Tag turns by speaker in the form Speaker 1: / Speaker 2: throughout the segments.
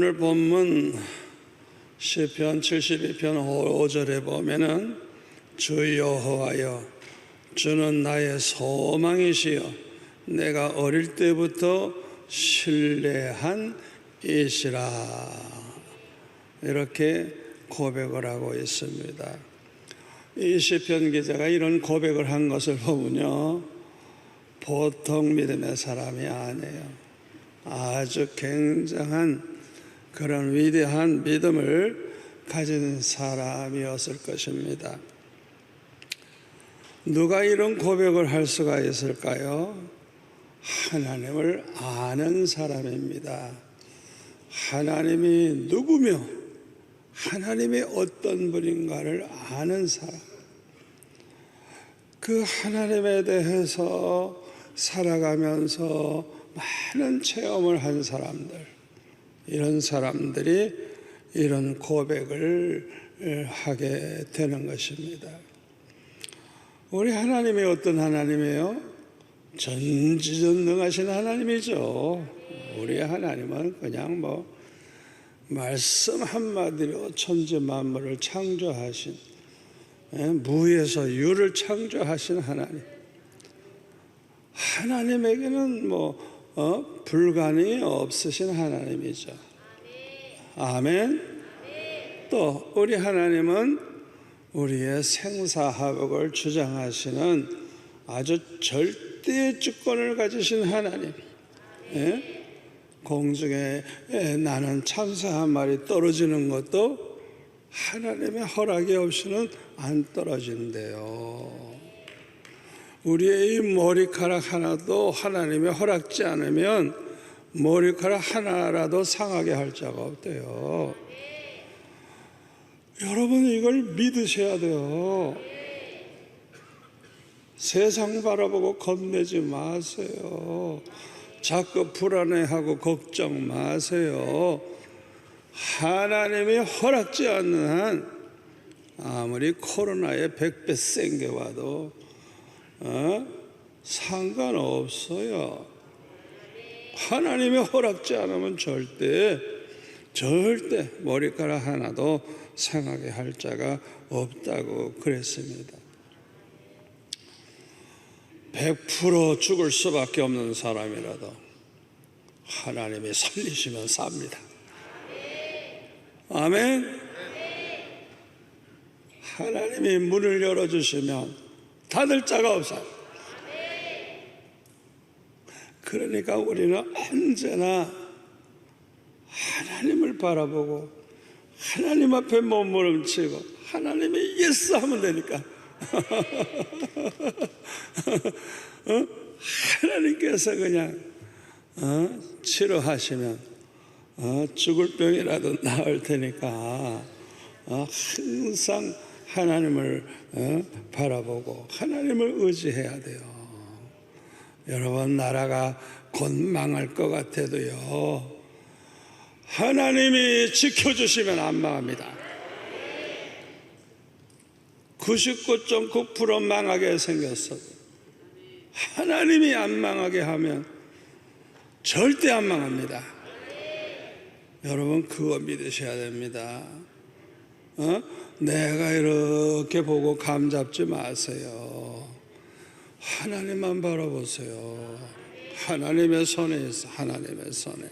Speaker 1: 오늘 본문 시편 72편 5절에 보면은 주 여호와여 주는 나의 소망이시여 내가 어릴 때부터 신뢰한 이시라 이렇게 고백을 하고 있습니다. 이 시편 기자가 이런 고백을 한 것을 보면요 보통 믿음의 사람이 아니에요. 아주 굉장한 그런 위대한 믿음을 가진 사람이었을 것입니다. 누가 이런 고백을 할 수가 있을까요? 하나님을 아는 사람입니다. 하나님이 누구며 하나님이 어떤 분인가를 아는 사람, 그 하나님에 대해서 살아가면서 많은 체험을 한 사람들, 이런 사람들이 이런 고백을 하게 되는 것입니다. 우리 하나님이 어떤 하나님이에요? 전지전능하신 하나님이죠. 우리 하나님은 그냥 말씀 한마디로 천지 만물을 창조하신, 무에서 유를 창조하신 하나님. 하나님에게는 불가능이 없으신 하나님이죠. 아멘. 또 우리 하나님은 우리의 생사화복을 주장하시는 아주 절대 주권을 가지신 하나님. 공중에 나는 참새 한 마리 떨어지는 것도 하나님의 허락이 없이는 안 떨어진대요. 우리의 이 머리카락 하나도 하나님의 허락지 않으면 머리카락 하나라도 상하게 할 자가 없대요. 여러분 이걸 믿으셔야 돼요. 세상 바라보고 겁내지 마세요. 자꾸 불안해하고 걱정 마세요. 하나님이 허락지 않는 한 아무리 코로나에 100배 센 게 와도 상관없어요. 하나님이 허락지 않으면 절대 머리카락 하나도 상하게 할 자가 없다고 그랬습니다. 100% 죽을 수밖에 없는 사람이라도 하나님이 살리시면 삽니다. 아멘. 하나님이 문을 열어주시면 닫을 자가 없어요. 그러니까 우리는 언제나 하나님을 바라보고 하나님 앞에 몸부림치고 하나님이 예스 하면 되니까 하나님께서 그냥 치료하시면 죽을 병이라도 나을 테니까 항상 하나님을 바라보고 하나님을 의지해야 돼요. 여러분 나라가 곧 망할 것 같아도요 하나님이 지켜주시면 안 망합니다. 99.9% 망하게 생겼어도 하나님이 안 망하게 하면 절대 안 망합니다. 여러분 그거 믿으셔야 됩니다. 내가 이렇게 보고 감 잡지 마세요. 하나님만 바라보세요. 하나님의 손에 있어. 하나님의 손에.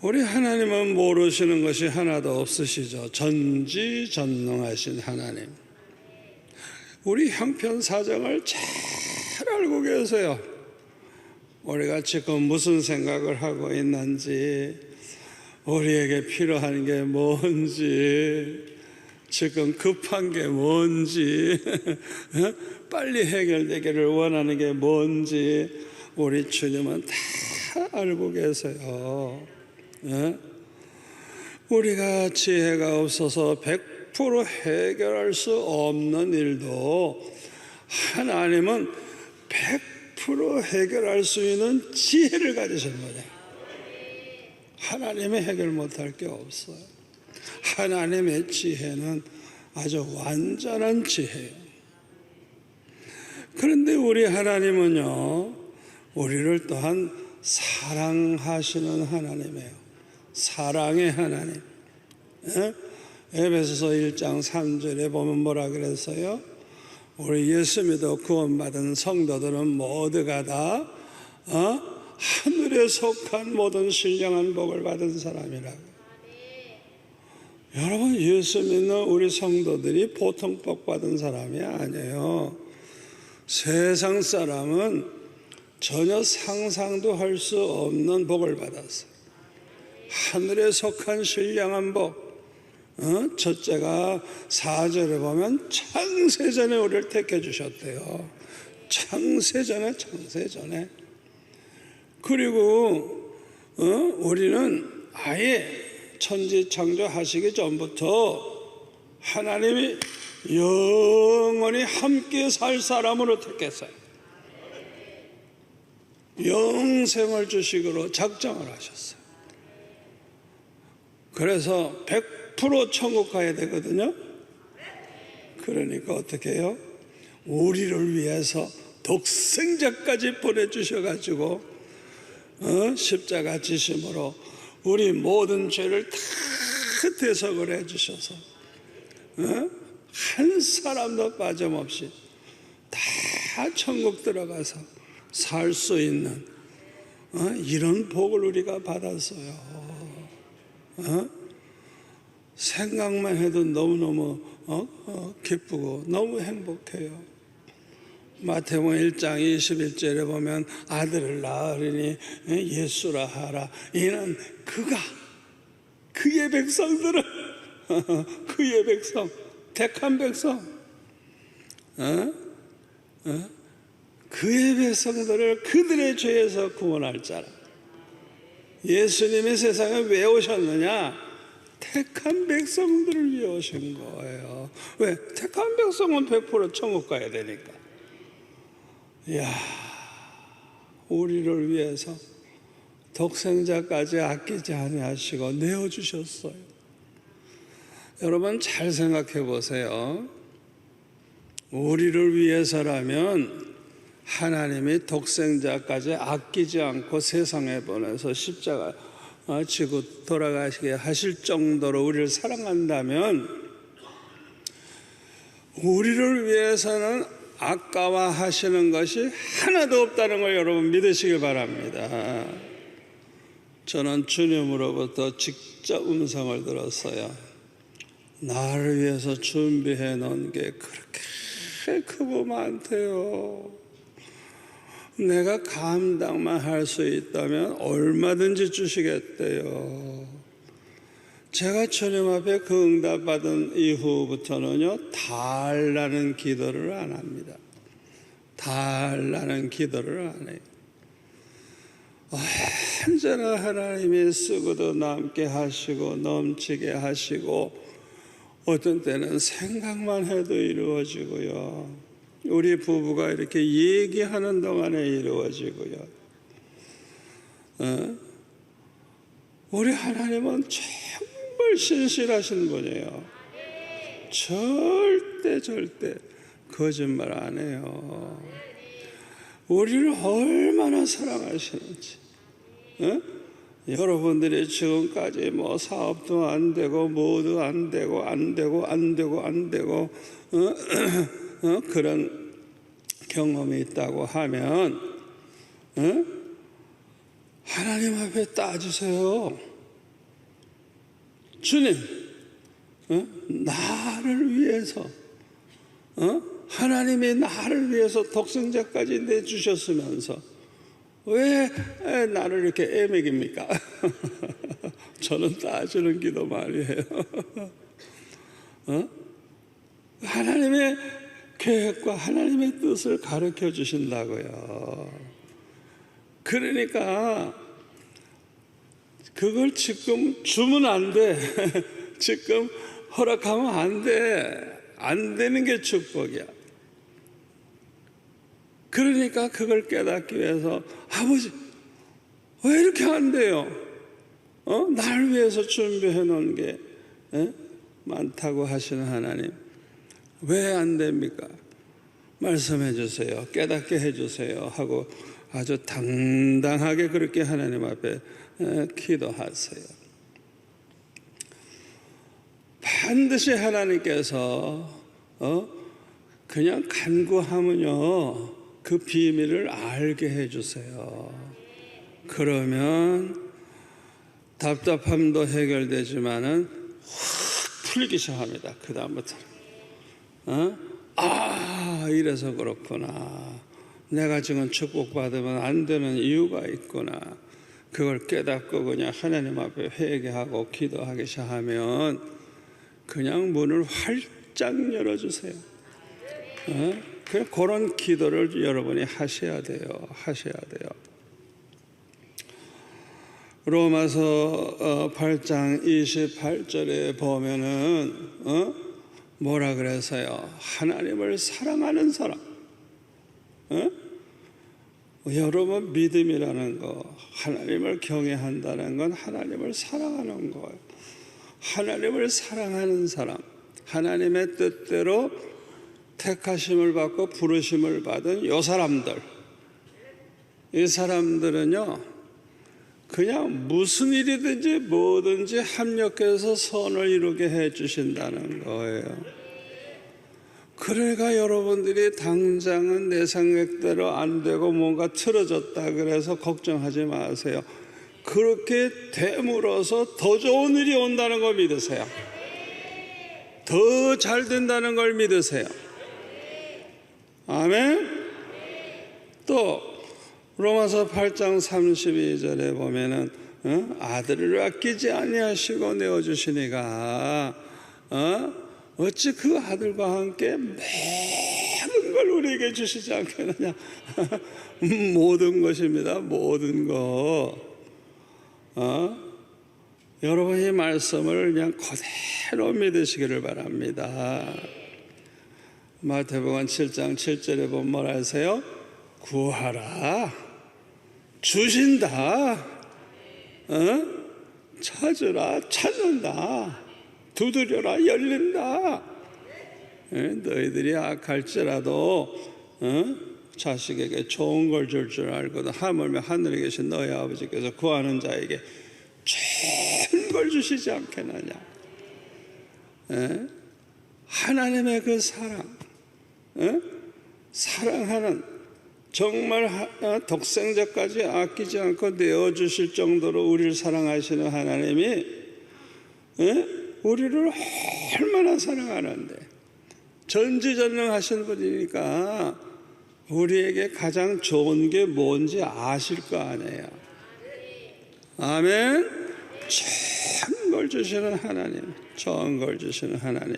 Speaker 1: 우리 하나님은 모르시는 것이 하나도 없으시죠. 전지전능하신 하나님. 우리 형편 사정을 잘 알고 계세요. 우리가 지금 무슨 생각을 하고 있는지, 우리에게 필요한 게 뭔지, 지금 급한 게 뭔지, 빨리 해결되기를 원하는 게 뭔지 우리 주님은 다 알고 계세요. 우리가 지혜가 없어서 100% 해결할 수 없는 일도 하나님은 100% 해결할 수 있는 지혜를 가지신 거예요. 하나님이 해결 못할 게 없어요. 하나님의 지혜는 아주 완전한 지혜예요. 그런데 우리 하나님은요, 우리를 또한 사랑하시는 하나님이에요. 사랑의 하나님. 에베소서 1장 3절에 보면 뭐라 그랬어요? 우리 예수 믿어 구원받은 성도들은 모두가 다 하늘에 속한 모든 신령한 복을 받은 사람이라고. 여러분, 예수 믿는 우리 성도들이 보통 복 받은 사람이 아니에요. 세상 사람은 전혀 상상도 할 수 없는 복을 받았어요. 하늘에 속한 신령한 복. 첫째가 4절에 보면 창세전에 우리를 택해 주셨대요. 창세전에. 그리고 우리는 아예 천지 창조하시기 전부터 하나님이 영원히 함께 살 사람으로 택했어요. 영생을 주시기로 작정을 하셨어요. 그래서 100% 천국 가야 되거든요. 그러니까 어떻게 해요? 우리를 위해서 독생자까지 보내주셔가지고 십자가 지심으로 우리 모든 죄를 다 대속을 해주셔서 한 사람도 빠짐없이 다 천국 들어가서 살 수 있는 이런 복을 우리가 받았어요. 생각만 해도 너무너무 기쁘고 너무 행복해요. 마태복음 1장 21절에 보면 아들을 낳으리니 예수라 하라. 이는 그가 그의 백성들을 그의 백성, 택한 백성, 그의 백성들을 그들의 죄에서 구원할 자라. 예수님이 세상에 왜 오셨느냐? 택한 백성들을 위해 오신 거예요. 왜? 택한 백성은 100% 천국 가야 되니까. 이야, 우리를 위해서 독생자까지 아끼지 아니하시고 내어주셨어요. 여러분 잘 생각해 보세요. 우리를 위해서라면 하나님이 독생자까지 아끼지 않고 세상에 보내서 십자가 지고 돌아가시게 하실 정도로 우리를 사랑한다면 우리를 위해서는 아까워하시는 것이 하나도 없다는 걸 여러분 믿으시길 바랍니다. 저는 주님으로부터 직접 음성을 들었어요. 나를 위해서 준비해 놓은 게 그렇게 크고 많대요. 내가 감당만 할 수 있다면 얼마든지 주시겠대요. 제가 주님 앞에 그 응답받은 이후부터는요, 달라는 기도를 안 합니다. 달라는 기도를 안 해요. 언제나 하나님이 쓰고도 남게 하시고 넘치게 하시고 어떤 때는 생각만 해도 이루어지고요. 우리 부부가 이렇게 얘기하는 동안에 이루어지고요. 우리 하나님은 정말 신실하신 분이에요. 절대 거짓말 안 해요. 우리를 얼마나 사랑하시는지. 여러분들이 지금까지 뭐 사업도 안 되고 뭐도 안 되고 그런 경험이 있다고 하면 하나님 앞에 따지세요. 주님, 나를 위해서 하나님이 나를 위해서 독생자까지 내주셨으면서 왜 나를 이렇게 애먹입니까? 저는 따지는 기도 많이 해요. 하나님의 계획과 하나님의 뜻을 가르쳐 주신다고요. 그러니까 그걸 지금 주면 안 돼. 지금 허락하면 안 돼. 안 되는 게 축복이야. 그러니까 그걸 깨닫기 위해서 아버지 왜 이렇게 안 돼요? 날 위해서 준비해 놓은 게 많다고 하시는 하나님 왜 안 됩니까? 말씀해 주세요. 깨닫게 해 주세요 하고 아주 당당하게 그렇게 하나님 앞에 기도하세요. 반드시 하나님께서 그냥 간구하면요 그 비밀을 알게 해주세요. 그러면 답답함도 해결되지만은 확 풀리기 시작합니다. 그 다음부터는 이래서 그렇구나. 내가 지금 축복받으면 안 되는 이유가 있구나. 그걸 깨닫고 그냥 하나님 앞에 회개하고 기도하기 시작하면 그냥 문을 활짝 열어주세요. 그런 기도를 여러분이 하셔야 돼요. 로마서 8장 28절에 보면은 뭐라 그래서요? 하나님을 사랑하는 사람. 여러분 믿음이라는 거, 하나님을 경외한다는 건 하나님을 사랑하는 거예요. 하나님을 사랑하는 사람, 하나님의 뜻대로 택하심을 받고 부르심을 받은 이 사람들, 이 사람들은요 그냥 무슨 일이든지 뭐든지 합력해서 선을 이루게 해주신다는 거예요. 그러니까 여러분들이 당장은 내 생각대로 안 되고 뭔가 틀어졌다 그래서 걱정하지 마세요. 그렇게 됨으로써 더 좋은 일이 온다는 걸 믿으세요. 더 잘 된다는 걸 믿으세요. 아멘. 또 로마서 8장 32절에 보면은 아들을 아끼지 아니하시고 내어주시니가 어찌 그 아들과 함께 모든 걸 우리에게 주시지 않겠느냐. 모든 것입니다. 모든 것. 여러분이 말씀을 그냥 그대로 믿으시기를 바랍니다. 마태복음 7장 7절에 보면 뭐라 하세요? 구하라 주신다. 찾으라 찾는다. 두드려라 열린다. 너희들이 악할지라도 자식에게 좋은 걸 줄 줄 알거든 하물며 하늘에 계신 너희 아버지께서 구하는 자에게 좋은 걸 주시지 않겠느냐. 하나님의 그 사랑, 사랑하는 정말 독생자까지 아끼지 않고 내어주실 정도로 우리를 사랑하시는 하나님이 우리를 얼마나 사랑하는데 전지전능하신 분이니까 우리에게 가장 좋은 게 뭔지 아실 거 아니에요. 아멘. 좋은 걸 주시는 하나님, 좋은 걸 주시는 하나님.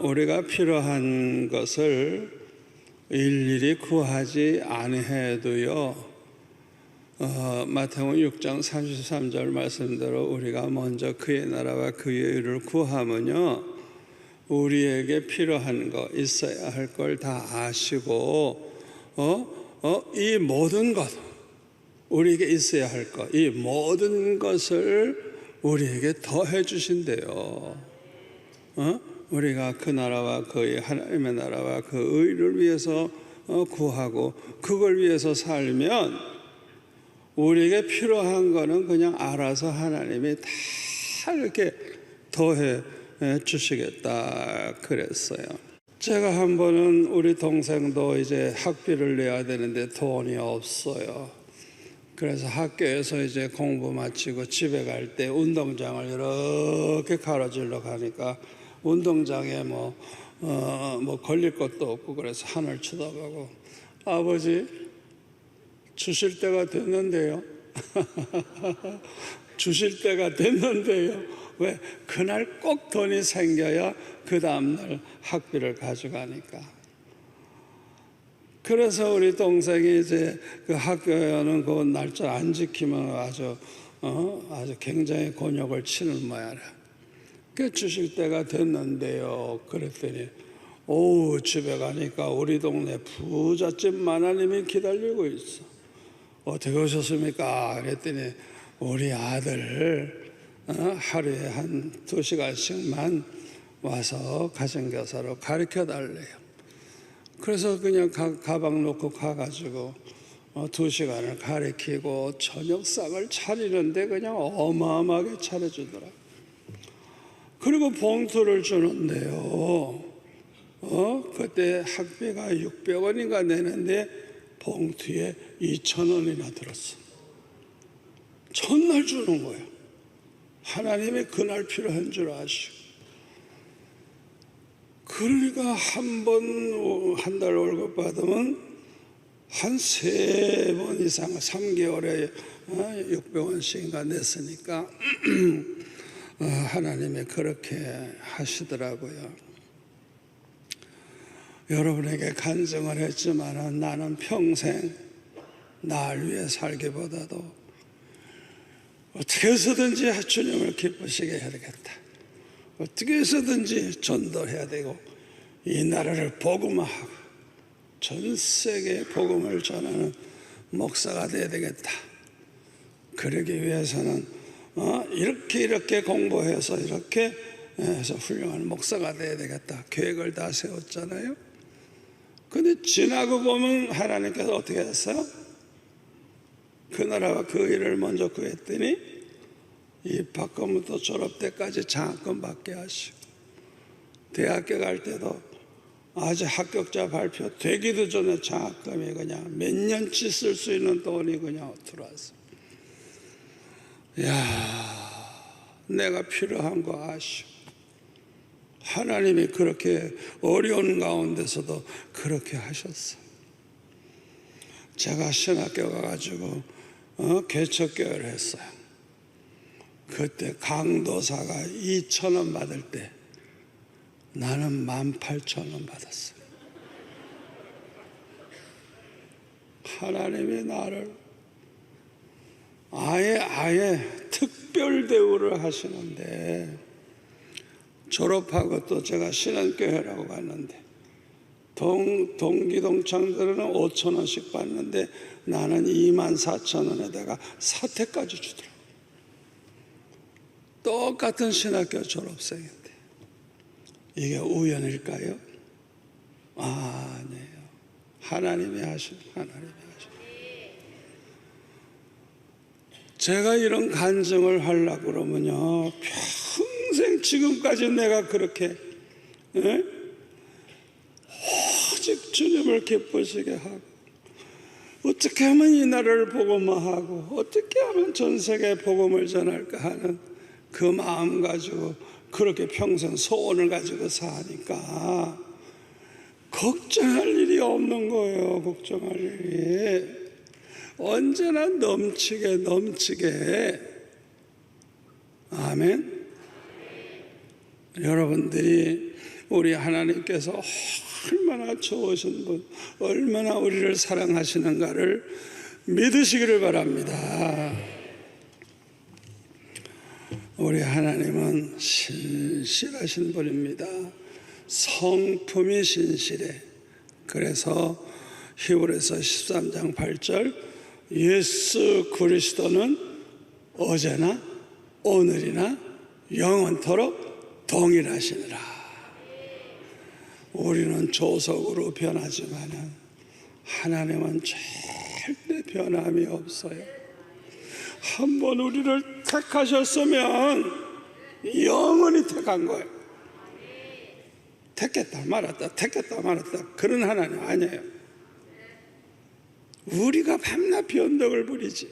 Speaker 1: 우리가 필요한 것을 일일이 구하지 아니해도요 마태복음 6장 33절 말씀대로 우리가 먼저 그의 나라와 그의 의를 구하면요 우리에게 필요한 거 있어야 할 걸 다 아시고 이 모든 것 우리에게 있어야 할 것 이 모든 것을 우리에게 더해 주신대요. 우리가 그 나라와 그의 하나님의 나라와 그 의를 위해서 구하고 그걸 위해서 살면 우리에게 필요한 거는 그냥 알아서 하나님이 다 이렇게 더해 주시겠다 그랬어요. 제가 한 번은 우리 동생도 이제 학비를 내야 되는데 돈이 없어요. 그래서 학교에서 이제 공부 마치고 집에 갈 때 운동장을 이렇게 가로질러 가니까 운동장에 뭐 걸릴 것도 없고 그래서 하늘 쳐다보고 아버지 주실 때가 됐는데요. 주실 때가 됐는데요. 왜? 그날 꼭 돈이 생겨야 그 다음날 학비를 가져가니까. 그래서 우리 동생이 이제 그 학교에는 그 날짜 안 지키면 아주 굉장히 곤욕을 치는 모양이라. 그 주실 때가 됐는데요. 그랬더니 집에 가니까 우리 동네 부잣집 마나님이 기다리고 있어. 어떻게 오셨습니까? 그랬더니 우리 아들 하루에 한 2시간씩만 와서 가정교사로 가르쳐 달래요. 그래서 그냥 가방 놓고 가가지고 2시간을 가리키고 저녁상을 차리는데 그냥 어마어마하게 차려주더라. 그리고 봉투를 주는데요. 그때 학비가 600원인가 내는데 봉투에 2,000원이나 들었어. 전날 주는 거예요. 하나님이 그날 필요한 줄 아시고. 그러니까 한 달 월급 받으면 한 3번 이상 3개월에 600원씩인가 냈으니까 하나님이 그렇게 하시더라고요. 여러분에게 간증을 했지만 나는 평생 날 위해 살기보다도 어떻게 해서든지 주님을 기쁘시게 해야 되겠다. 어떻게 해서든지 전도해야 되고 이 나라를 복음화하고 전 세계에 복음을 전하는 목사가 되어야 되겠다. 그러기 위해서는 이렇게 공부해서 이렇게 해서 훌륭한 목사가 되어야 되겠다. 계획을 다 세웠잖아요. 근데 지나고 보면 하나님께서 어떻게 했어요? 그 나라와 그 일을 먼저 구했더니 입학금부터 졸업 때까지 장학금 받게 하시고, 대학교 갈 때도 아직 합격자 발표 되기도 전에 장학금이 그냥 몇 년치 쓸 수 있는 돈이 그냥 들어왔어. 내가 필요한 거 아시고 하나님이 그렇게 어려운 가운데서도 그렇게 하셨어. 제가 신학교 가가지고 개척교회를 했어요. 그때 강도사가 2,000원 받을 때 나는 18,000원 받았어요. 하나님이 나를 아예 특별 대우를 하시는데, 졸업하고 또 제가 신한교회라고 갔는데 동기 동창들은 5,000원씩 받는데 나는 24,000원에다가 사택까지 주더라고요. 똑같은 신학교 졸업생인데 이게 우연일까요? 아니에요. 하나님이 하신. 제가 이런 간증을 하려고 그러면요, 평생 지금까지 내가 그렇게 오직 주님을 기쁘시게 하고, 어떻게 하면 이 나라를 복음화하고 어떻게 하면 전 세계에 복음을 전할까 하는 그 마음 가지고 그렇게 평생 소원을 가지고 사니까 걱정할 일이 없는 거예요. 걱정할 일이 언제나 넘치게. 아멘. 여러분들이 우리 하나님께서 얼마나 좋으신 분, 얼마나 우리를 사랑하시는가를 믿으시기를 바랍니다. 우리 하나님은 신실하신 분입니다. 성품이 신실해. 그래서 히브리서 13장 8절, 예수 그리스도는 어제나 오늘이나 영원토록 동일하시니라. 우리는 조석으로 변하지만 하나님은 절대 변함이 없어요. 한번 우리를 택하셨으면 영원히 택한 거예요. 택했다 말았다 그런 하나님 아니에요. 우리가 밤낮 언덕을 부리지,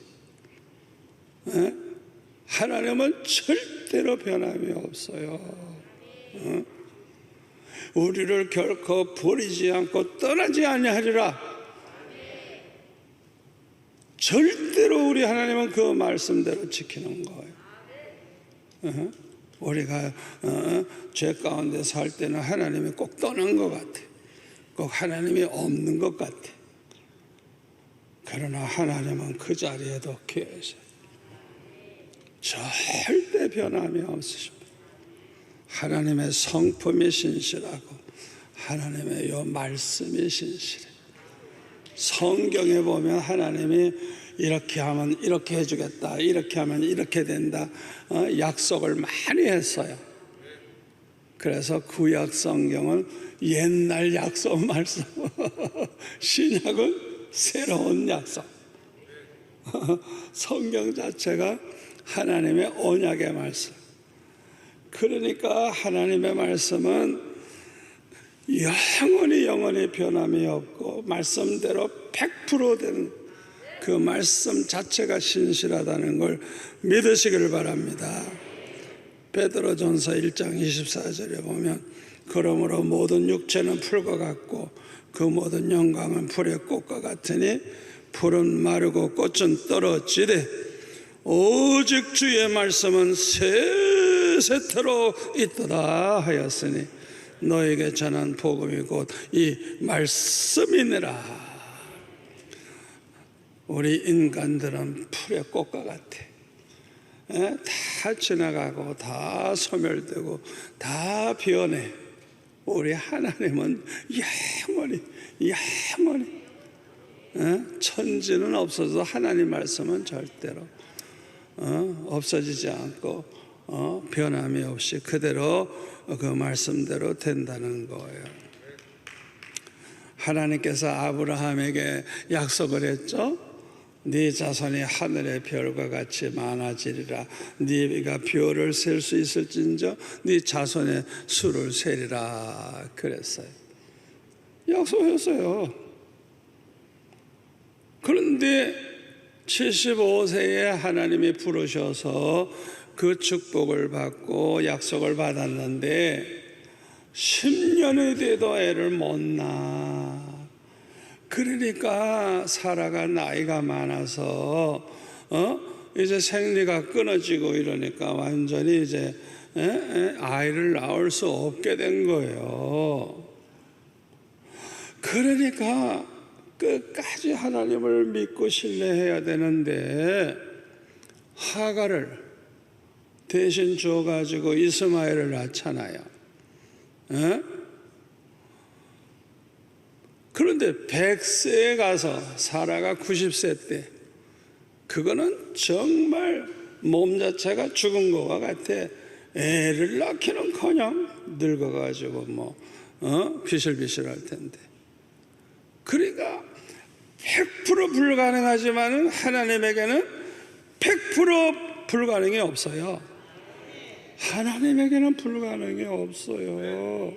Speaker 1: 하나님은 절대로 변함이 없어요. 우리를 결코 버리지 않고 떠나지 아니하리라. 절대로 우리 하나님은 그 말씀대로 지키는 거예요. 우리가 죄 가운데 살 때는 하나님이 꼭 떠난 것 같아. 꼭 하나님이 없는 것 같아. 그러나 하나님은 그 자리에도 계셔. 절대 변함이 없으십니다. 하나님의 성품이 신실하고 하나님의 요 말씀이 신실해. 성경에 보면 하나님이 이렇게 하면 이렇게 해주겠다, 이렇게 하면 이렇게 된다, 약속을 많이 했어요. 그래서 구약 성경은 옛날 약속 말씀, 신약은 새로운 약속. 성경 자체가 하나님의 언약의 말씀. 그러니까 하나님의 말씀은 영원히 변함이 없고 말씀대로 100% 되는 그 말씀 자체가 신실하다는 걸 믿으시기를 바랍니다. 베드로전서 1장 24절에 보면 그러므로 모든 육체는 풀과 같고 그 모든 영광은 풀의 꽃과 같으니 풀은 마르고 꽃은 떨어지되 오직 주의 말씀은 세세토록 있도다 하였으니 너에게 전한 복음이 곧 이 말씀이니라. 우리 인간들은 풀의 꽃과 같아. 다 지나가고 다 소멸되고 다 변해. 우리 하나님은 영원히 천지는 없어도 하나님 말씀은 절대로 없어지지 않고 변함이 없이 그대로 그 말씀대로 된다는 거예요. 하나님께서 아브라함에게 약속을 했죠. 네 자손이 하늘의 별과 같이 많아지리라. 네가 별을 셀 수 있을진저 네 자손의 수를 세리라 그랬어요. 약속했어요. 그런데 75세에 하나님이 부르셔서 그 축복을 받고 약속을 받았는데 10년이 돼도 애를 못 낳아. 그러니까 사라가 나이가 많아서 이제 생리가 끊어지고 이러니까 완전히 이제 아이를 낳을 수 없게 된 거예요. 그러니까 끝까지 하나님을 믿고 신뢰해야 되는데 하가를 대신 줘가지고 이스마엘을 낳잖아요. 그런데 100세에 가서 사라가 90세 때 그거는 정말 몸 자체가 죽은 것과 같아. 애를 낳기는커녕 늙어가지고 비실비실할 텐데. 그러니까 100% 불가능하지만은 하나님에게는 100% 불가능이 없어요. 하나님에게는 불가능이 없어요.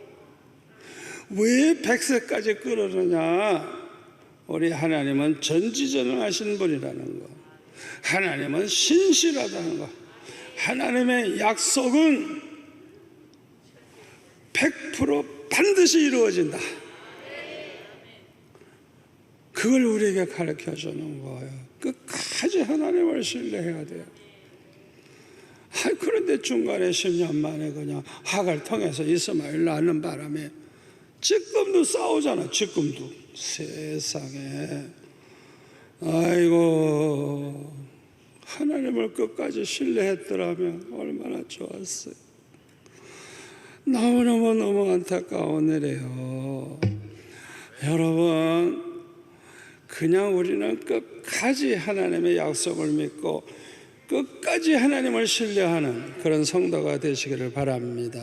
Speaker 1: 왜 100세까지 끌어느냐? 우리 하나님은 전지전능하신 분이라는 거. 하나님은 신실하다는 거. 하나님의 약속은 100% 반드시 이루어진다. 그걸 우리에게 가르쳐 주는 거예요. 끝까지 하나님을 신뢰해야 돼요. 그런데 중간에 10년 만에 그냥 하가를 통해서 이스마엘 낳는 바람에 지금도 싸우잖아. 지금도 세상에. 아이고, 하나님을 끝까지 신뢰했더라면 얼마나 좋았어요. 너무 안타까운 일이에요. 여러분, 그냥 우리는 끝까지 하나님의 약속을 믿고 끝까지 하나님을 신뢰하는 그런 성도가 되시기를 바랍니다.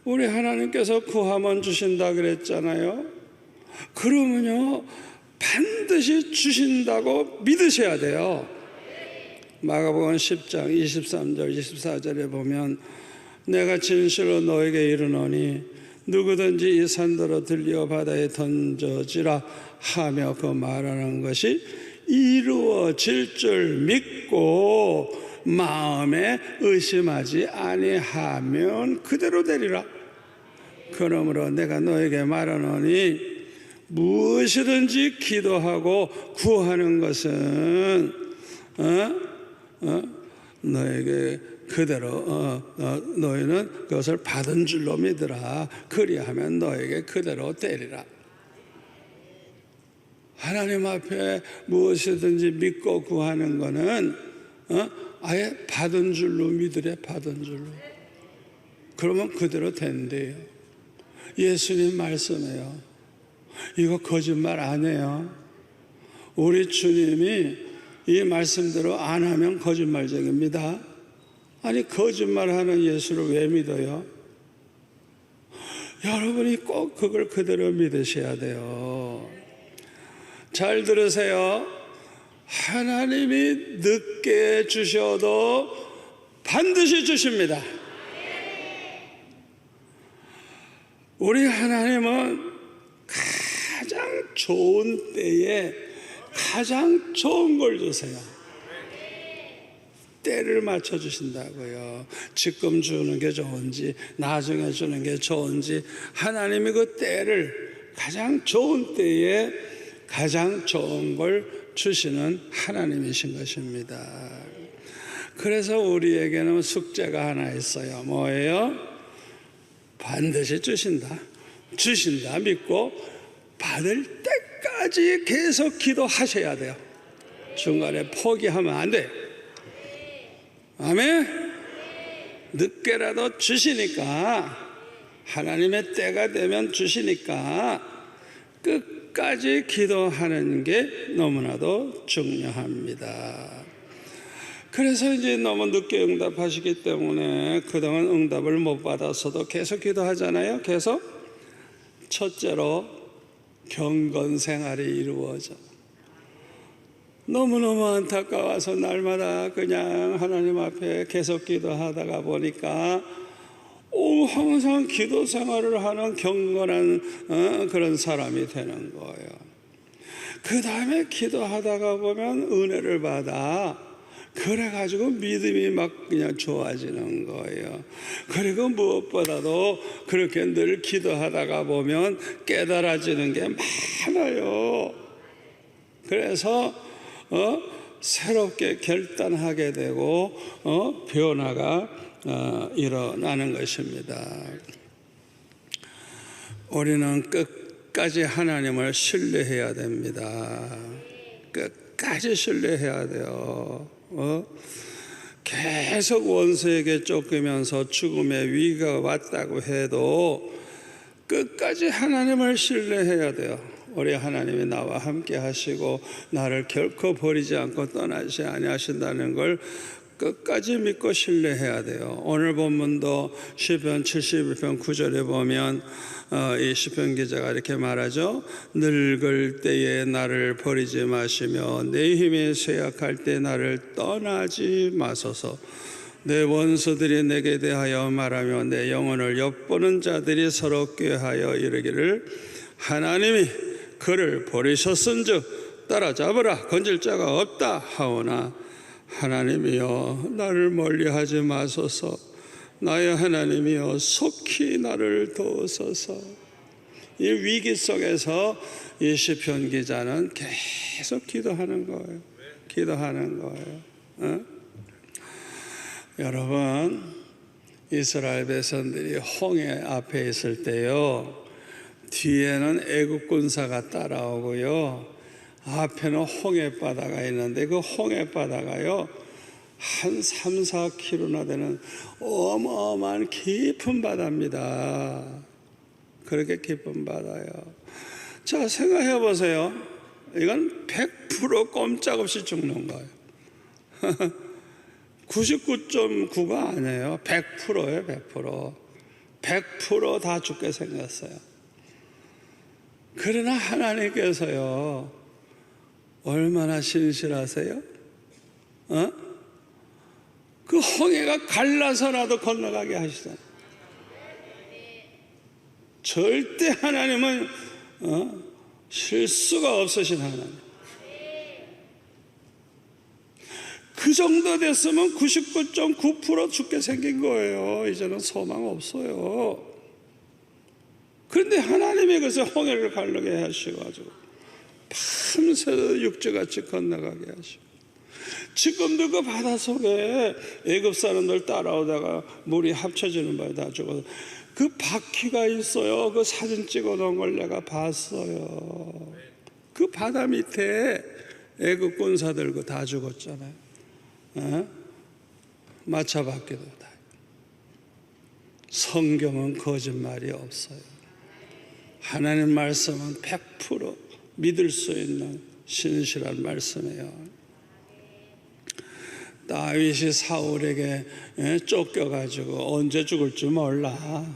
Speaker 1: 우리 하나님께서 구하면 주신다 그랬잖아요. 그러면요 반드시 주신다고 믿으셔야 돼요. 마가복음 10장 23절 24절에 보면 내가 진실로 너에게 이르노니 누구든지 이 산더러 들려 바다에 던져지라 하며 그 말하는 것이 이루어질 줄 믿고 마음에 의심하지 아니하면 그대로 되리라. 그러므로 내가 너에게 말하노니 무엇이든지 기도하고 구하는 것은 너에게 그대로 너희는 그것을 받은 줄로 믿으라. 그리하면 너에게 그대로 되리라. 하나님 앞에 무엇이든지 믿고 구하는 거는 아예 받은 줄로 믿으래. 받은 줄로. 그러면 그대로 된대요. 예수님 말씀이에요. 이거 거짓말 안 해요. 우리 주님이 이 말씀대로 안 하면 거짓말쟁입니다. 아니 거짓말하는 예수를 왜 믿어요? 여러분이 꼭 그걸 그대로 믿으셔야 돼요. 잘 들으세요. 하나님이 늦게 주셔도 반드시 주십니다. 우리 하나님은 가장 좋은 때에 가장 좋은 걸 주세요. 때를 맞춰 주신다고요. 지금 주는 게 좋은지 나중에 주는 게 좋은지 하나님이 그 때를 가장 좋은 때에 가장 좋은 걸 주시는 하나님이신 것입니다. 그래서 우리에게는 숙제가 하나 있어요. 뭐예요? 반드시 주신다 믿고 받을 때까지 계속 기도하셔야 돼요. 중간에 포기하면 안 돼요. 아멘. 늦게라도 주시니까, 하나님의 때가 되면 주시니까 끝까지 기도하는 게 너무나도 중요합니다. 그래서 이제 너무 늦게 응답하시기 때문에 그동안 응답을 못 받았어도 계속 기도하잖아요. 계속. 첫째로 경건 생활이 이루어져. 너무너무 안타까워서 날마다 그냥 하나님 앞에 계속 기도하다가 보니까 항상 기도 생활을 하는 경건한 그런 사람이 되는 거예요. 그 다음에 기도하다가 보면 은혜를 받아. 그래가지고 믿음이 막 그냥 좋아지는 거예요. 그리고 무엇보다도 그렇게 늘 기도하다가 보면 깨달아지는 게 많아요. 그래서 새롭게 결단하게 되고 변화가 일어나는 것입니다. 우리는 끝까지 하나님을 신뢰해야 됩니다. 끝까지 신뢰해야 돼요. 계속 원수에게 쫓기면서 죽음의 위기가 왔다고 해도 끝까지 하나님을 신뢰해야 돼요. 우리 하나님이 나와 함께 하시고 나를 결코 버리지 않고 떠나지 아니하신다는 걸 끝까지 믿고 신뢰해야 돼요. 오늘 본문도 시편 71편 9절에 보면 이 시편 기자가 이렇게 말하죠. 늙을 때에 나를 버리지 마시며 내 힘이 쇠약할 때 나를 떠나지 마소서. 내 원수들이 내게 대하여 말하며 내 영혼을 엿보는 자들이 서로 꾀하여 이르기를 하나님이 그를 버리셨은즉 따라잡으라 건질 자가 없다 하오나 하나님이여 나를 멀리하지 마소서. 나의 하나님이여 속히 나를 도우소서. 이 위기 속에서 이 시편 기자는 계속 기도하는 거예요. 기도하는 거예요. 여러분, 이스라엘 백성들이 홍해 앞에 있을 때요, 뒤에는 애국 군사가 따라오고요, 앞에는 홍해바다가 있는데 그 홍해바다가요 한 3, 4km나 되는 어마어마한 깊은 바다입니다. 그렇게 깊은 바다요. 자, 생각해 보세요. 이건 100% 꼼짝없이 죽는 거예요. 99.9가 아니에요. 100%예요. 100%. 100% 다 죽게 생겼어요. 그러나 하나님께서요 얼마나 신실하세요? 그 홍해가 갈라서라도 건너가게 하시잖아요. 절대 하나님은 실수가 없으신 하나님. 그 정도 됐으면 99.9% 죽게 생긴 거예요. 이제는 소망 없어요. 그런데 하나님이 그래서 홍해를 갈르게 하셔가지고 밤새 육지같이 건너가게 하시고, 지금도 그 바닷속에 애굽 사람들 따라오다가 물이 합쳐지는 바에 다 죽어서 그 바퀴가 있어요. 그 사진 찍어 놓은 걸 내가 봤어요. 그 바다 밑에 애굽 군사들 그 다 죽었잖아요. 마차 바퀴도 다. 성경은 거짓말이 없어요. 하나님 말씀은 100% 믿을 수 있는 신실한 말씀이에요. 다윗이 사울에게 쫓겨가지고 언제 죽을지 몰라.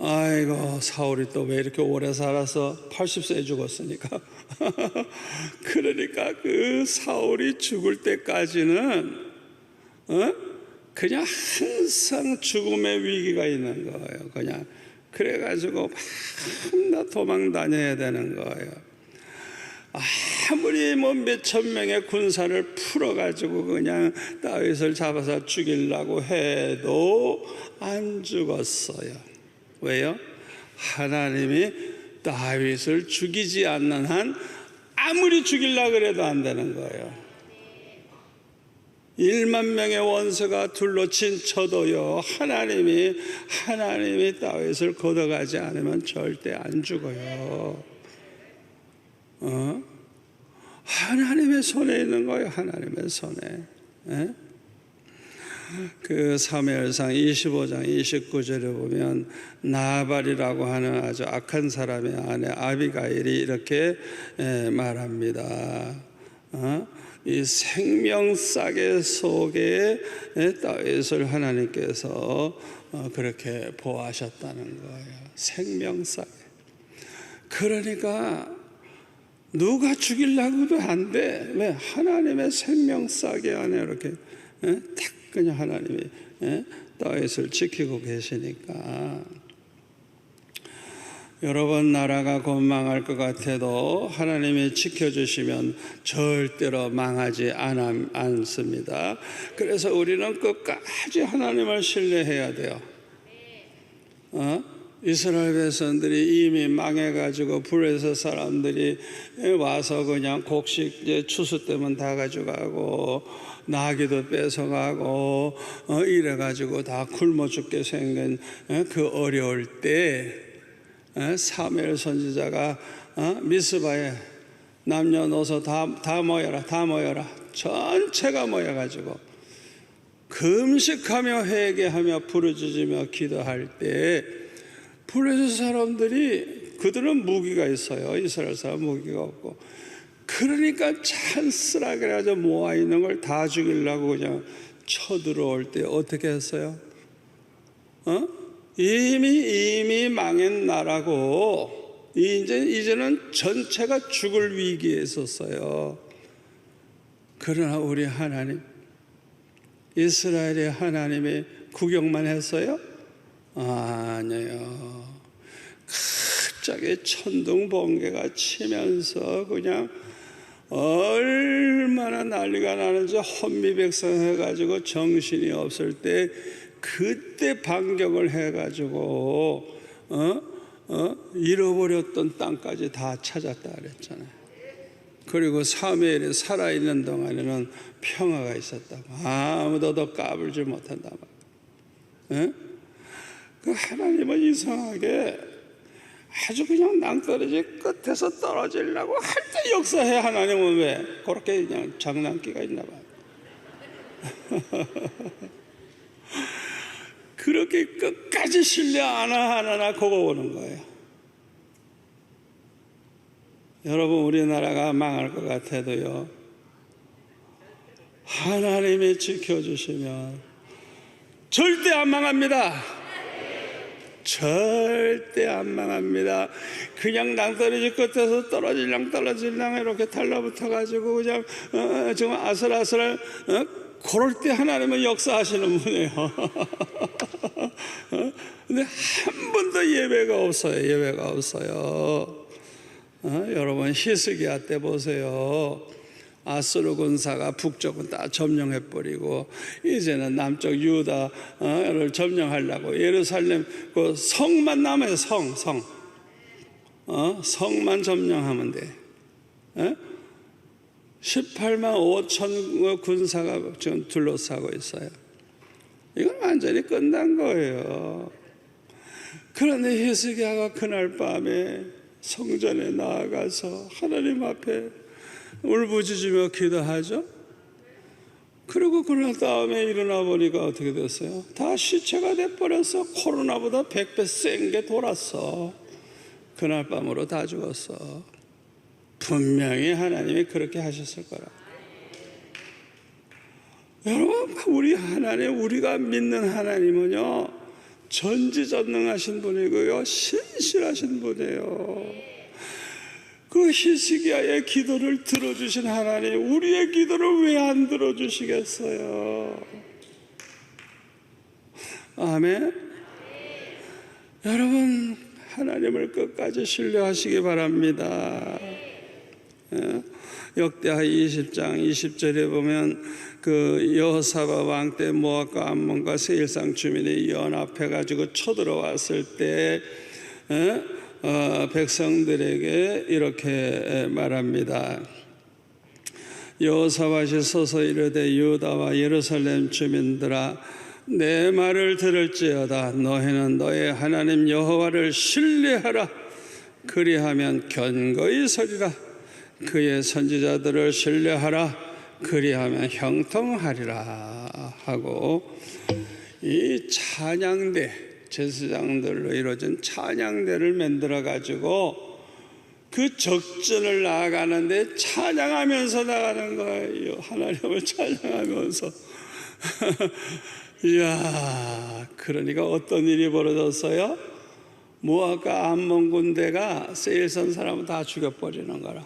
Speaker 1: 아이고 사울이 또 왜 이렇게 오래 살아서 80세에 죽었으니까 그러니까 그 사울이 죽을 때까지는 그냥 항상 죽음의 위기가 있는 거예요. 그냥 그래가지고 밤낮 도망 다녀야 되는 거예요. 아무리 뭐 몇천 명의 군사를 풀어가지고 그냥 다윗을 잡아서 죽이려고 해도 안 죽었어요. 왜요? 하나님이 다윗을 죽이지 않는 한 아무리 죽이려고 그래도 안 되는 거예요. 1만 명의 원수가 둘러친 쳐도요, 하나님이 다윗을 걷어가지 않으면 절대 안 죽어요. 하나님의 손에 있는 거예요. 하나님의 손에. 그 사무엘상 25장 29절에 보면 나발이라고 하는 아주 악한 사람의 아내 아비가일이 이렇게 말합니다. 이 생명싸개 속에 다윗을 하나님께서 그렇게 보호하셨다는 거예요. 생명싸개. 그러니까 누가 죽이려고도 안 돼. 왜? 하나님의 생명싸개 안에 이렇게 딱 그냥 하나님이 다윗을 지키고 계시니까. 여러분, 나라가 곧 망할 것 같아도 하나님이 지켜주시면 절대로 망하지 않습니다. 그래서 우리는 끝까지 하나님을 신뢰해야 돼요. 이스라엘 백성들이 이미 망해가지고 불에서 사람들이 와서 그냥 곡식 이제 추수 때면 다 가져가고 나귀도 뺏어가고 이래가지고 다 굶어 죽게 생긴 그 어려울 때 사무엘 선지자가 미스바에 남녀노소 다 모여라 전체가 모여가지고 금식하며 회개하며 부르짖으며 기도할 때 블레셋 사람들이 그들은 무기가 있어요. 이스라엘 사람 무기가 없고 그러니까 찬스라게 해서 모아있는 걸 다 죽이려고 그냥 쳐들어올 때 어떻게 했어요? 이미 망한 나라고 이제는 전체가 죽을 위기에 있었어요. 그러나 우리 하나님, 이스라엘의 하나님이 구경만 했어요? 아니에요. 갑자기 천둥 번개가 치면서 그냥 얼마나 난리가 나는지 혼미백산해가지고 정신이 없을 때 그때 반격을 해가지고 잃어버렸던 땅까지 다 찾았다 그랬잖아요. 그리고 사무엘이 살아있는 동안에는 평화가 있었다고. 아무도 더 까불지 못한다. 그 하나님은 이상하게 아주 그냥 낭떠러지 끝에서 떨어지려고 할 때 역사해. 하나님은 왜 그렇게 그냥 장난기가 있나 봐요. 그렇게 끝까지 신뢰 안 하나 그거 오는 거예요. 여러분, 우리나라가 망할 것 같아도요, 하나님이 지켜주시면 절대 안 망합니다. 절대 안 망합니다. 그냥 낭떠러지 끝에서 떨어질랑 이렇게 달라붙어가지고 그냥 정말 아슬아슬 그럴 때 하나님은 역사하시는 분이에요. 근데 한 번도 예외가 없어요. 여러분, 히스기야 때 보세요. 아수르 군사가 북쪽은 다 점령해버리고 이제는 남쪽 유다를 점령하려고 예루살렘 그 성만 남아요. 성만 점령하면 돼. 18만 5천 군사가 지금 둘러싸고 있어요. 이건 완전히 끝난 거예요. 그런데 히스기야가 그날 밤에 성전에 나아가서 하나님 앞에 울부짖으며 기도하죠. 그리고 그날 다음에 일어나 보니까 어떻게 됐어요? 다 시체가 돼버렸어. 코로나보다 100배 센 게 돌았어. 그날 밤으로 다 죽었어. 분명히 하나님이 그렇게 하셨을 거라. 여러분, 우리 하나님, 우리가 믿는 하나님은요, 전지전능하신 분이고요, 신실하신 분이에요. 그 히스기야의 기도를 들어주신 하나님, 우리의 기도를 왜 안 들어주시겠어요? 아멘. 여러분, 하나님을 끝까지 신뢰하시기 바랍니다. 역대하 20장 20절에 보면 그 여호사밧 왕 때 모압과 암몬과 세일상 주민이 연합해 가지고 쳐들어왔을 때 백성들에게 이렇게 말합니다. 여호사밧이 서서 이르되 유다와 예루살렘 주민들아, 내 말을 들을지어다. 너희는 너의 하나님 여호와를 신뢰하라. 그리하면 견고히 서리라. 그의 선지자들을 신뢰하라. 그리하면 형통하리라 하고, 이 찬양대, 제사장들로 이루어진 찬양대를 만들어 가지고 그 적전을 나아가는데 찬양하면서 나가는 거예요. 하나님을 찬양하면서. 이야, 그러니까 어떤 일이 벌어졌어요? 모압과 암몬 군대가 세일선 사람을 다 죽여버리는 거라.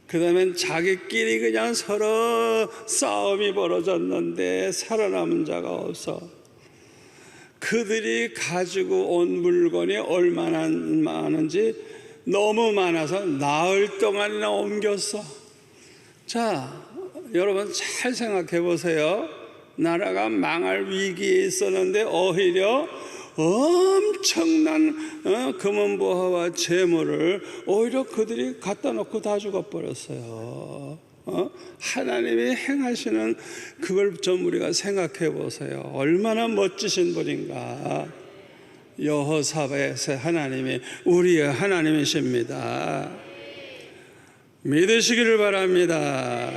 Speaker 1: 그 다음엔 자기끼리 그냥 서로 싸움이 벌어졌는데 살아남은 자가 없어. 그들이 가지고 온 물건이 얼마나 많은지 너무 많아서 나흘 동안이나 옮겼어. 자, 여러분 잘 생각해 보세요. 나라가 망할 위기에 있었는데 오히려 엄청난 금은보화와 재물을 오히려 그들이 갖다 놓고 다 죽어버렸어요. 하나님이 행하시는 그걸 좀 우리가 생각해 보세요. 얼마나 멋지신 분인가. 여호사밧의 하나님이 우리의 하나님이십니다. 믿으시기를 바랍니다.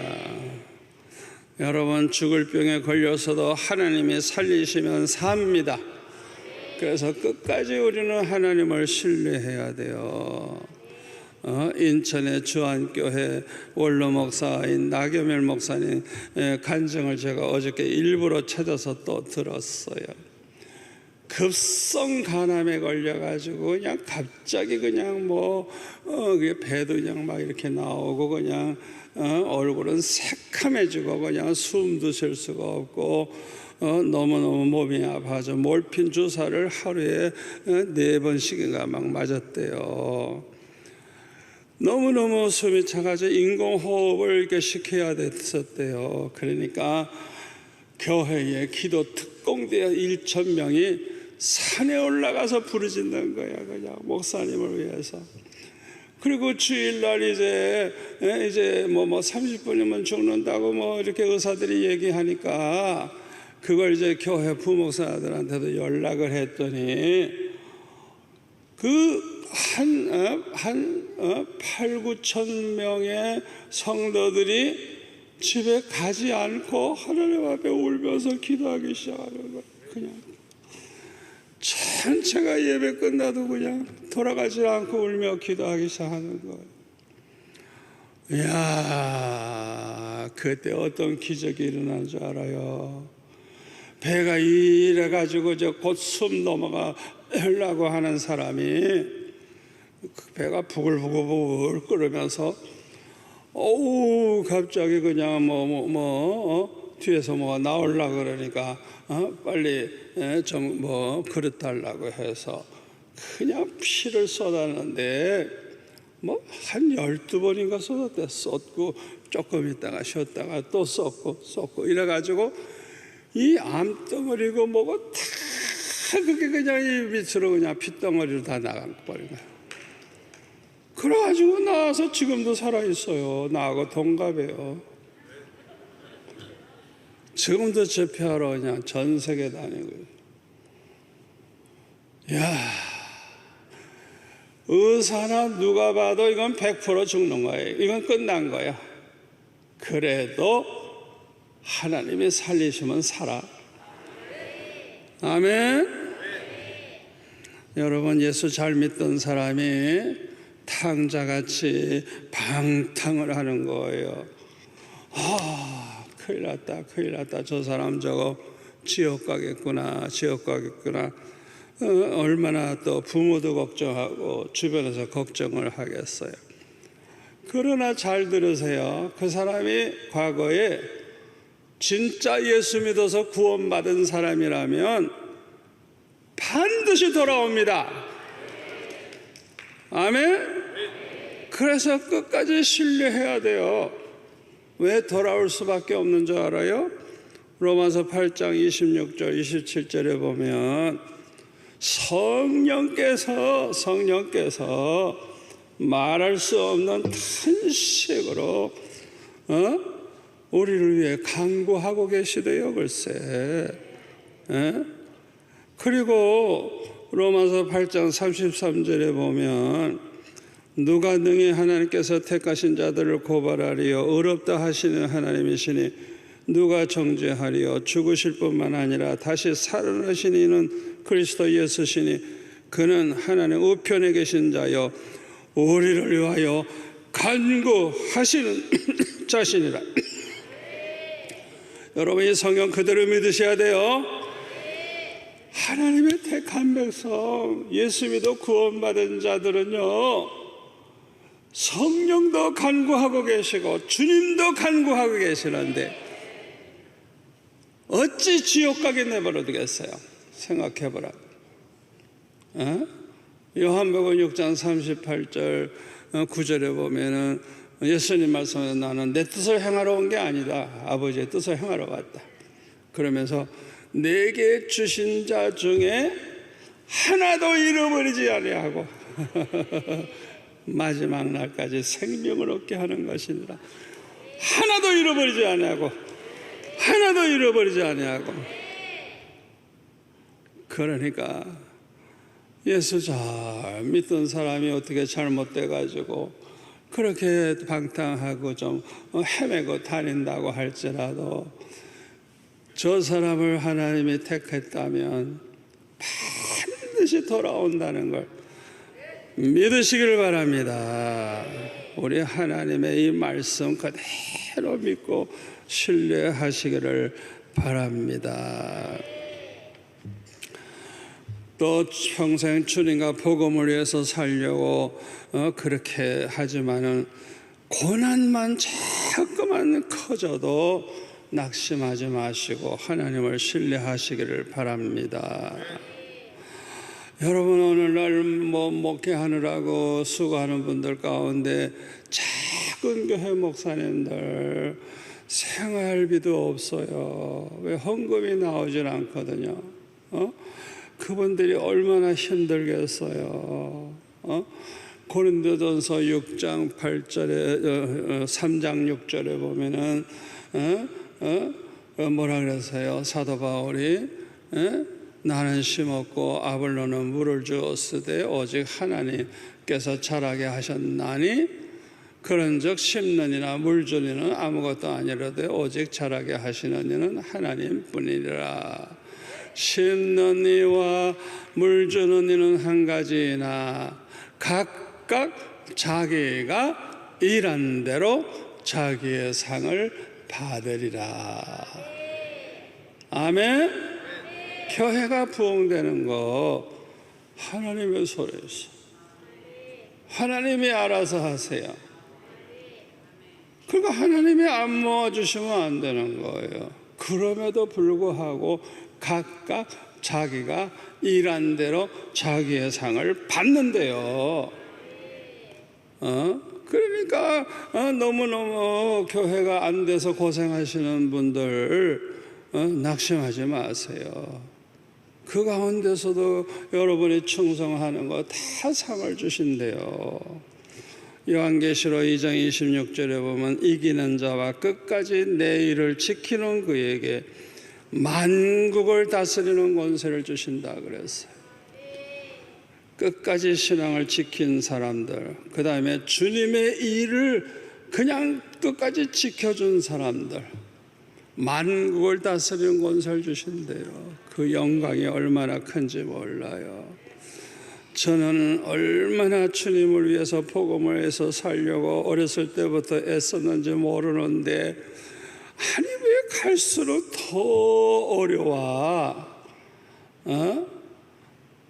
Speaker 1: 여러분, 죽을 병에 걸려서도 하나님이 살리시면 삽니다. 그래서 끝까지 우리는 하나님을 신뢰해야 돼요. 인천의 주안교회 원로 목사인 나겸일 목사님 간증을 제가 어저께 일부러 찾아서 또 들었어요. 급성 간암에 걸려가지고 그냥 갑자기 그냥 배도 그냥 막 이렇게 나오고 그냥 얼굴은 새카매지고 그냥 숨도 쉴 수가 없고 너무너무 몸이 아파서 몰핀 주사를 하루에 4번씩인가 막 맞았대요. 너무너무 숨이 차가지고 인공호흡을 이렇게 시켜야 됐었대요. 그러니까 교회에 기도 특공대 1,000명이 산에 올라가서 부르짖는 거야, 그냥 목사님을 위해서. 그리고 주일날 이제 30분이면 죽는다고 이렇게 의사들이 얘기하니까 그걸 이제 교회 부목사들한테도 연락을 했더니 그 8,000-9,000 명의 성도들이 집에 가지 않고 하나님 앞에 울면서 기도하기 시작하는 거예요. 그냥 전체가 예배 끝나도 그냥 돌아가지 않고 울며 기도하기 시작하는 거예요. 이야, 그때 어떤 기적이 일어난 줄 알아요? 배가 이래가지고 곧 숨 넘어가려고 하는 사람이 그 배가 부글부글 끓으면서 갑자기 그냥 뒤에서 뭐가 나오려고 그러니까 빨리 좀 그릇 달라고 해서 그냥 피를 쏟았는데 한 12번인가 쏟았대. 쏟고 조금 있다가 쉬었다가 또 쏟고 이래가지고 이 암덩어리고 뭐고 다 그게 그냥 이 밑으로 그냥 핏덩어리로 다 나가버린 거야. 그래가지고 나와서 지금도 살아있어요. 나하고 동갑이에요. 지금도 집회하러 그냥 전 세계 다니고. 이야, 의사나 누가 봐도 이건 100% 죽는 거예요. 이건 끝난 거야. 그래도 하나님이 살리시면 살아. 아멘. 여러분, 예수 잘 믿던 사람이 탕자같이 방탕을 하는 거예요. 큰일 났다. 저 사람 저거 지옥 가겠구나. 얼마나 또 부모도 걱정하고 주변에서 걱정을 하겠어요. 그러나 잘 들으세요. 그 사람이 과거에 진짜 예수 믿어서 구원받은 사람이라면 반드시 돌아옵니다. 아멘? 그래서 끝까지 신뢰해야 돼요. 왜 돌아올 수밖에 없는 줄 알아요? 로마서 8장 26절 27절에 보면 성령께서 말할 수 없는 탄식으로 우리를 위해 간구하고 계시대요. 글쎄. 그리고 로마서 8장 33절에 보면 누가 능히 하나님께서 택하신 자들을 고발하리요 의롭다 하시는 하나님이시니 누가 정죄하리요 죽으실 뿐만 아니라 다시 살아나신 이는 그리스도 예수시니 그는 하나님 우편에 계신 자요 우리를 위하여 간구하시는 자신이라. 여러분 이 성경 그대로 믿으셔야 돼요. 하나님의 택한 백성 예수 믿어 구원받은 자들은요 성령도 간구하고 계시고 주님도 간구하고 계시는데 어찌 지옥 가게 내버려 두겠어요? 생각해보라. 요한복음 6장 38절 9절에 보면은 예수님 말씀에 나는 내 뜻을 행하러 온 게 아니다. 아버지의 뜻을 행하러 왔다. 그러면서 내게 주신 자 중에 하나도 잃어버리지 아니하고 마지막 날까지 생명을 얻게 하는 것이니라. 하나도 잃어버리지 아니하고 하나도 잃어버리지 아니하고. 그러니까 예수 잘 믿던 사람이 어떻게 잘못돼 가지고 그렇게 방탕하고 좀 헤매고 다닌다고 할지라도 저 사람을 하나님이 택했다면 반드시 돌아온다는 걸 믿으시길 바랍니다. 우리 하나님의 이 말씀 그대로 믿고 신뢰하시기를 바랍니다. 또 평생 주님과 복음을 위해서 살려고 그렇게 하지만은 고난만 자꾸만 커져도 낙심하지 마시고 하나님을 신뢰하시기를 바랍니다. 여러분 오늘날 목회하느라고 수고하는 분들 가운데 작은 교회 목사님들 생활비도 없어요. 왜 헌금이 나오질 않거든요. 그분들이 얼마나 힘들겠어요. 고린도전서 6장 8절에 3장 6절에 보면은 뭐라 그랬어요? 사도 바울이 나는 심었고 아볼로는 물을 주었으되 오직 하나님께서 자라게 하셨나니 그런즉 심는 이나 물 주는 이는 아무것도 아니라되 오직 자라게 하시는 이는 하나님뿐이라. 심는 이와 물 주는 이는 한 가지이나 각각 자기가 일한 대로 자기의 상을 받으리라. 아멘. 교회가 부흥되는 거 하나님의 손에 있어. 하나님이 알아서 하세요. 그러니까 하나님이 안 모아주시면 안 되는 거예요. 그럼에도 불구하고 각각 자기가 일한 대로 자기의 상을 받는데요. 그러니까 너무너무 교회가 안 돼서 고생하시는 분들 낙심하지 마세요. 그 가운데서도 여러분이 충성하는 거 다 상을 주신대요. 요한계시록 2장 26절에 보면 이기는 자와 끝까지 내 일을 지키는 그에게 만국을 다스리는 권세를 주신다 그랬어요. 끝까지 신앙을 지킨 사람들, 그 다음에 주님의 일을 그냥 끝까지 지켜준 사람들, 만국을 다스리는 권세를 주신대요. 그 영광이 얼마나 큰지 몰라요. 저는 얼마나 주님을 위해서 복음을 해서 살려고 어렸을 때부터 애썼는지 모르는데 아니 왜 갈수록 더 어려워?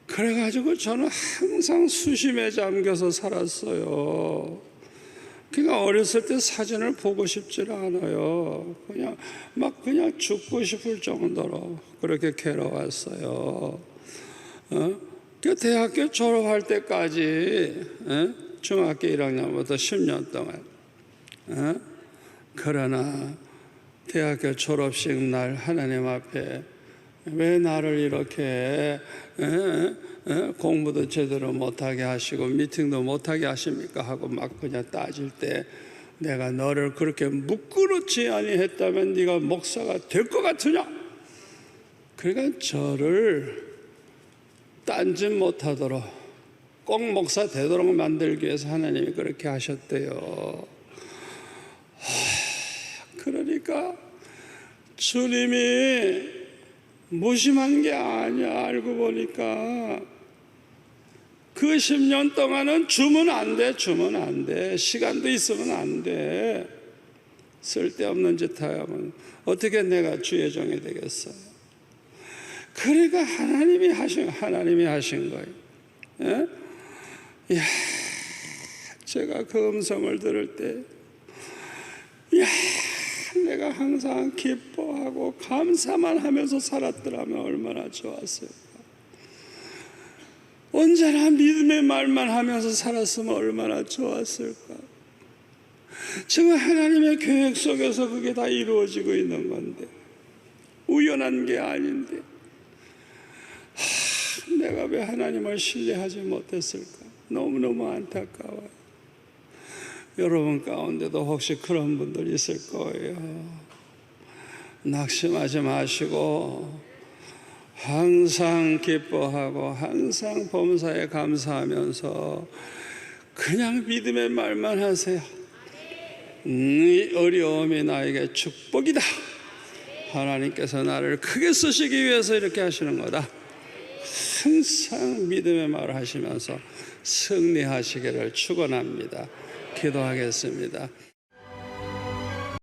Speaker 1: 그래가지고 저는 항상 수심에 잠겨서 살았어요. 그러니까 어렸을 때 사진을 보고 싶지를 않아요. 그냥 죽고 싶을 정도로 그렇게 괴로웠어요. 그 대학교 졸업할 때까지, 중학교 1학년부터 10년 동안. 그러나 대학교 졸업식 날 하나님 앞에 왜 나를 이렇게 공부도 제대로 못하게 하시고 미팅도 못하게 하십니까 하고 막 그냥 따질 때, 내가 너를 그렇게 무끄럽지 아니했다면 네가 목사가 될 것 같으냐? 그러니까 저를 딴짓 못하도록 꼭 목사 되도록 만들기 위해서 하나님이 그렇게 하셨대요. 그러니까 주님이 무심한 게 아니야. 알고 보니까 그 10년 동안은 주면 안 돼. 시간도 있으면 안 돼. 쓸데없는 짓 하면 어떻게 내가 주의 종이 되겠어요? 그러니까 하나님이 하신 거예요. 야, 제가 그 음성을 들을 때, 내가 항상 기뻐하고 감사만 하면서 살았더라면 얼마나 좋았을까. 언제나 믿음의 말만 하면서 살았으면 얼마나 좋았을까. 지금 하나님의 계획 속에서 그게 다 이루어지고 있는 건데, 우연한 게 아닌데, 내가 왜 하나님을 신뢰하지 못했을까. 너무너무 안타까워요. 여러분 가운데도 혹시 그런 분들 있을 거예요. 낙심하지 마시고 항상 기뻐하고 항상 범사에 감사하면서 그냥 믿음의 말만 하세요. 이 어려움이 나에게 축복이다. 하나님께서 나를 크게 쓰시기 위해서 이렇게 하시는 거다. 항상 믿음의 말을 하시면서 승리하시기를 축원합니다. 기도하겠습니다.